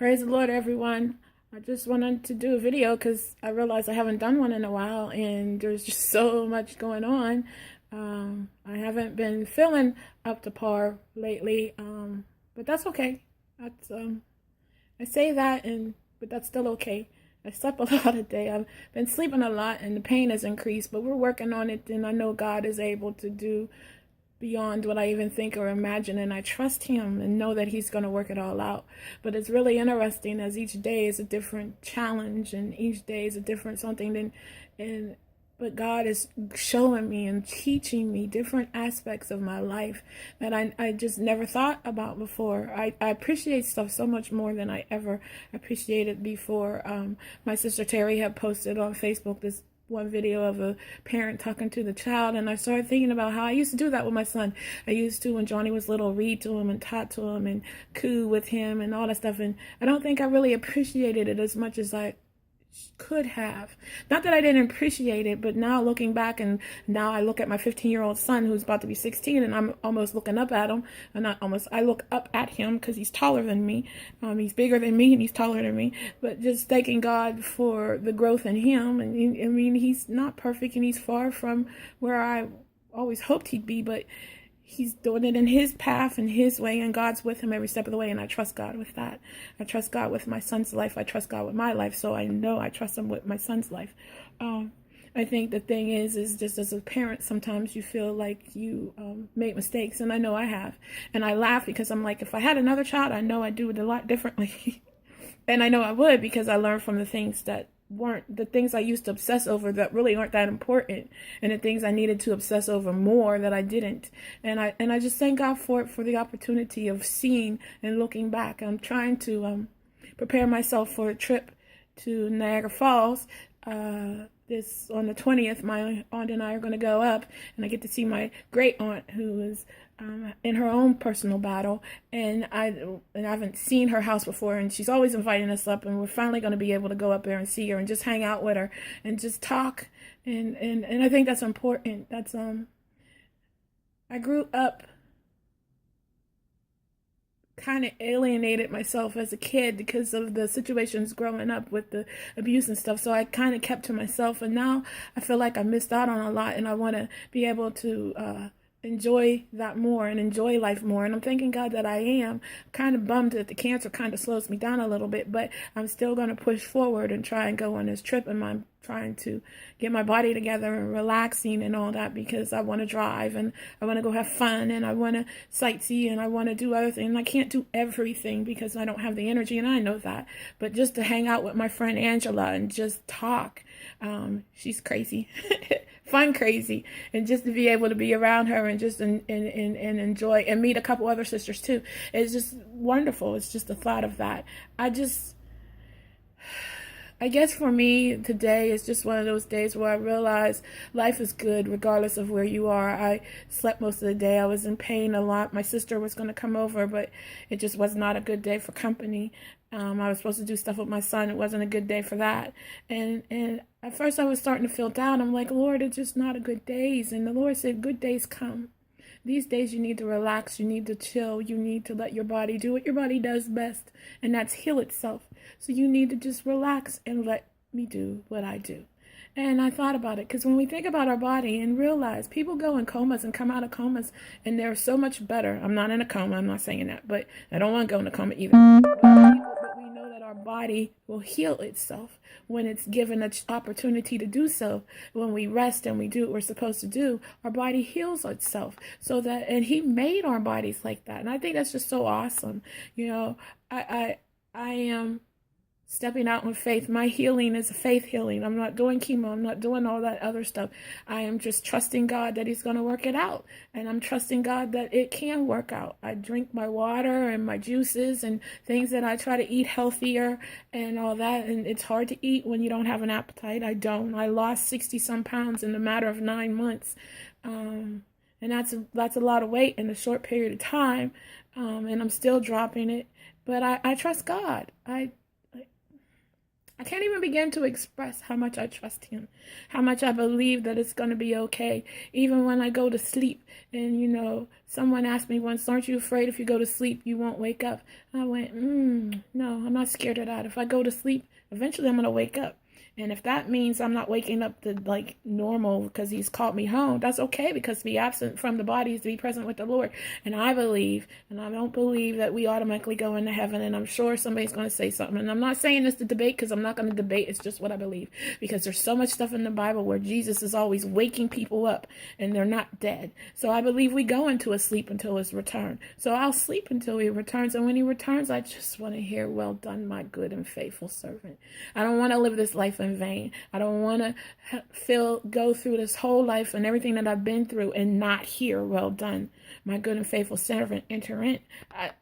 Praise the Lord, everyone. I just wanted to do a video because I realized I haven't done one in a while and there's just so much going on. I haven't been feeling up to par lately, but that's okay. That's I say that, but that's still okay. I slept a lot today. I've been sleeping a lot and the pain has increased, but we're working on it, and I know God is able to do beyond what I even think or imagine, and I trust him and know that he's going to work it all out. But it's really interesting as each day is a different challenge and each day is a different something, and but God is showing me and teaching me different aspects of my life that I just never thought about before. I appreciate stuff so much more than I ever appreciated before. My sister Terry had posted on Facebook this one video of a parent talking to the child, and I started thinking about how I used to do that with my son. I used to, when Johnny was little, read to him and talk to him and coo with him and all that stuff, and I don't think I really appreciated it as much as I could have. Not that I didn't appreciate it, but now looking back, and now I look at my 15-year-old son who's about to be 16, and I'm almost looking up at him. And not almost, I look up at him because he's taller than me. He's bigger than me and he's taller than me. But just thanking God for the growth in him. And I mean, he's not perfect and he's far from where I always hoped he'd be, but he's doing it in his path and his way, and God's with him every step of the way, and I trust God with that. I trust God with my son's life. I trust God with my life, so I know I trust him with my son's life. I think the thing is just as a parent, sometimes you feel like you make mistakes, and I know I have. And I laugh because I'm like, if I had another child, I know I'd do it a lot differently. And I know I would, because I learned from the things that weren't the things I used to obsess over that really aren't that important, and the things I needed to obsess over more that I didn't. And I just thank God for it, for the opportunity of seeing and looking back. I'm trying to prepare myself for a trip to Niagara Falls. This on the 20th, my aunt and I are going to go up, and I get to see my great aunt who is in her own personal battle, and I haven't seen her house before, and she's always inviting us up, and we're finally going to be able to go up there and see her and just hang out with her and just talk, and I think that's important. That's I grew up kind of alienated myself as a kid because of the situations growing up with the abuse and stuff, so I kind of kept to myself, and now I feel like I missed out on a lot, and I want to be able to enjoy that more and enjoy life more. And I'm thanking God that I am. Kind of bummed that the cancer kind of slows me down a little bit, but I'm still going to push forward and try and go on this trip, and I'm trying to get my body together and relaxing and all that, because I want to drive and I want to go have fun and I want to sightsee and I want to do other things. And I can't do everything because I don't have the energy, and I know that, but just to hang out with my friend Angela and just talk, she's crazy. Fun crazy, and just to be able to be around her and just and enjoy and meet a couple other sisters too. It's just wonderful. It's just the thought of that. I guess for me today is just one of those days where I realize life is good regardless of where you are. I slept most of the day. I was in pain a lot. My sister was going to come over, but it just was not a good day for company. I was supposed to do stuff with my son. It wasn't a good day for that. And at first I was starting to feel down. I'm like, Lord, it's just not a good days. And the Lord said, good days come. These days you need to relax, you need to chill, you need to let your body do what your body does best, and that's heal itself. So you need to just relax and let me do what I do. And I thought about it, because when we think about our body and realize people go in comas and come out of comas and they're so much better. I'm not in a coma, I'm not saying that, but I don't want to go in a coma either. But we know that our body will heal itself when it's given an opportunity to do so. When we rest and we do what we're supposed to do, our body heals itself. So that, and he made our bodies like that. And I think that's just so awesome. You know, I am stepping out in faith. My healing is a faith healing. I'm not doing chemo. I'm not doing all that other stuff. I am just trusting God that he's going to work it out. And I'm trusting God that it can work out. I drink my water and my juices and things that I try to eat healthier and all that. And it's hard to eat when you don't have an appetite. I don't. I lost 60 some pounds in a matter of 9 months. And that's a lot of weight in a short period of time. And I'm still dropping it. But I trust God. I can't even begin to express how much I trust him, how much I believe that it's going to be okay. Even when I go to sleep, and someone asked me once, aren't you afraid if you go to sleep you won't wake up? I went, no, I'm not not scared of that. If I go to sleep, eventually I'm going to wake up. And if that means I'm not waking up to like normal because he's called me home, that's okay, because to be absent from the body is to be present with the Lord. And I believe, and I don't believe that we automatically go into heaven. And I'm sure somebody's going to say something. And I'm not saying this to debate, because I'm not going to debate. It's just what I believe. Because there's so much stuff in the Bible where Jesus is always waking people up and they're not dead. So I believe we go into a sleep until his return. So I'll sleep until he returns. And when he returns, I just want to hear, well done, my good and faithful servant. I don't want to live this life in vain. I don't want to go through this whole life and everything that I've been through and not hear, well done, my good and faithful servant, enter in.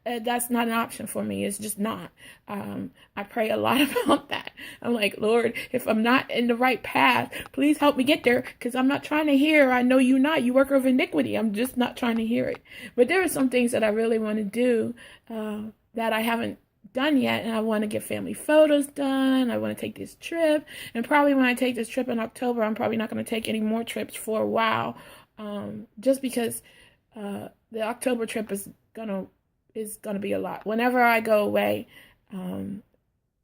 That's not an option for me. It's just not. I pray a lot about that. I'm like, Lord, if I'm not in the right path, please help me get there, because I'm not trying to hear, I know you not, you worker of iniquity. I'm just not trying to hear it. But there are some things that I really want to do that I haven't done yet, and I want to get family photos done. I want to take this trip, and probably when I take this trip in October, I'm probably not going to take any more trips for a while, just because the October trip is gonna be a lot. Whenever I go away,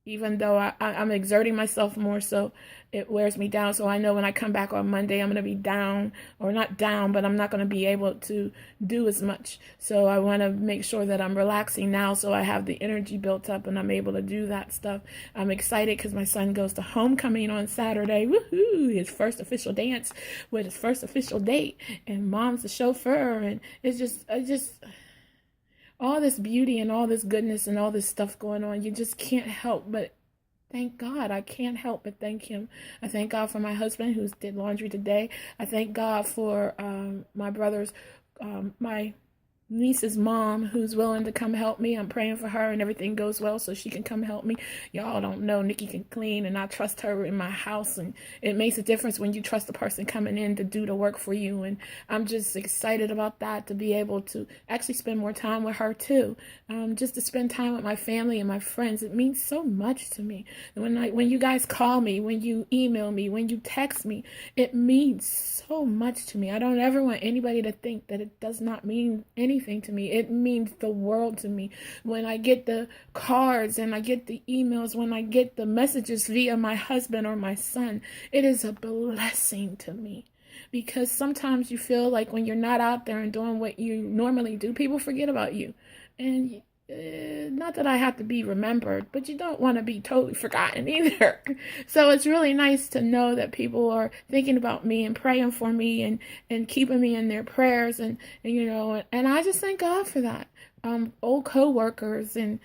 even though I'm exerting myself more, so it wears me down. So I know when I come back on Monday, I'm going to be down, or not down, but I'm not going to be able to do as much. So I want to make sure that I'm relaxing now, so I have the energy built up and I'm able to do that stuff. I'm excited because my son goes to homecoming on Saturday. Woohoo! His first official dance with his first official date, and mom's the chauffeur, and it's just all this beauty and all this goodness and all this stuff going on. You just can't help but thank God. I can't help but thank him. I thank God for my husband who did laundry today. I thank God for my brother's, my niece's mom, who's willing to come help me. I'm praying for her and everything goes well so she can come help me. Y'all don't know, Nikki can clean, and I trust her in my house, and it makes a difference when you trust the person coming in to do the work for you. And I'm just excited about that, to be able to actually spend more time with her too, just to spend time with my family and my friends. It means so much to me. When you guys call me, when you email me, when you text me, it means so much to me. I don't ever want anybody to think that it does not mean anything to me. It means the world to me. When I get the cards and I get the emails, when I get the messages via my husband or my son, it is a blessing to me. Because sometimes you feel like when you're not out there and doing what you normally do, people forget about you. And not that I have to be remembered, but you don't want to be totally forgotten either. So it's really nice to know that people are thinking about me and praying for me and keeping me in their prayers, and I just thank God for that. Old co-workers and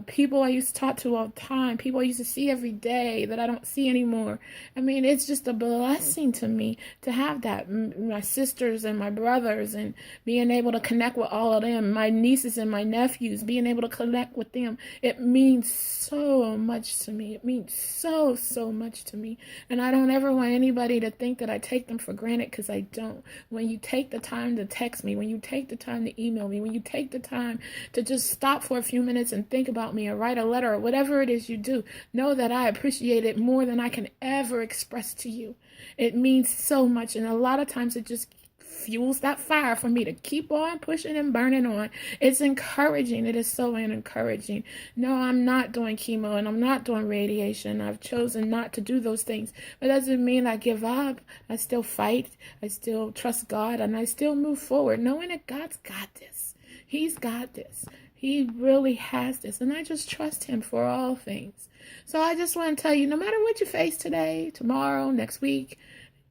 people I used to talk to all the time, people I used to see every day that I don't see anymore. I mean, it's just a blessing to me to have that. My sisters and my brothers, and being able to connect with all of them, my nieces and my nephews, being able to connect with them. It means so much to me. It means so much to me. And I don't ever want anybody to think that I take them for granted, because I don't. When you take the time to text me, when you take the time to email me, when you take the time to just stop for a few minutes and think about me, or write a letter, or whatever it is you do, know that I appreciate it more than I can ever express to you. It means so much, and a lot of times it just fuels that fire for me to keep on pushing and burning on. It's encouraging. It is so encouraging. No, I'm not doing chemo and I'm not doing radiation. I've chosen not to do those things. But that doesn't mean I give up. I still fight. I still trust God, and I still move forward, knowing that God's got this. He's got this. He really has this. And I just trust him for all things. So I just want to tell you, no matter what you face today, tomorrow, next week,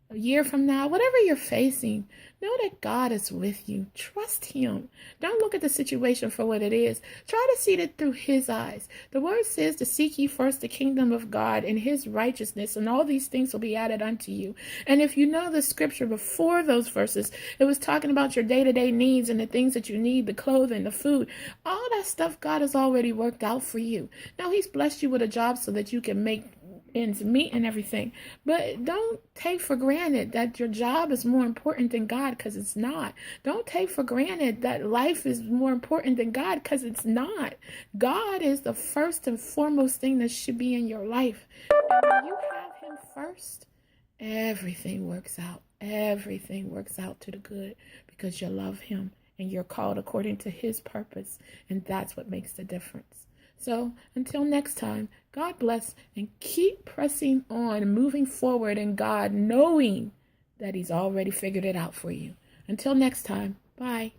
a year from now, whatever you're facing, know that God is with you. Trust him. Don't look at the situation for what it is. Try to see it through his eyes. The word says to seek ye first the kingdom of God and his righteousness, and all these things will be added unto you. And if you know the scripture before those verses, it was talking about your day-to-day needs and the things that you need, the clothing, the food, all that stuff God has already worked out for you. Now he's blessed you with a job so that you can make ends meet and everything, but don't take for granted that your job is more important than God, because it's not. Don't take for granted that life is more important than God, because it's not. God is the first and foremost thing that should be in your life. And when you have him first, everything works out. Everything works out to the good, because you love him and you're called according to his purpose, and that's what makes the difference. So until next time, God bless and keep pressing on, moving forward in God, knowing that He's already figured it out for you. Until next time, bye.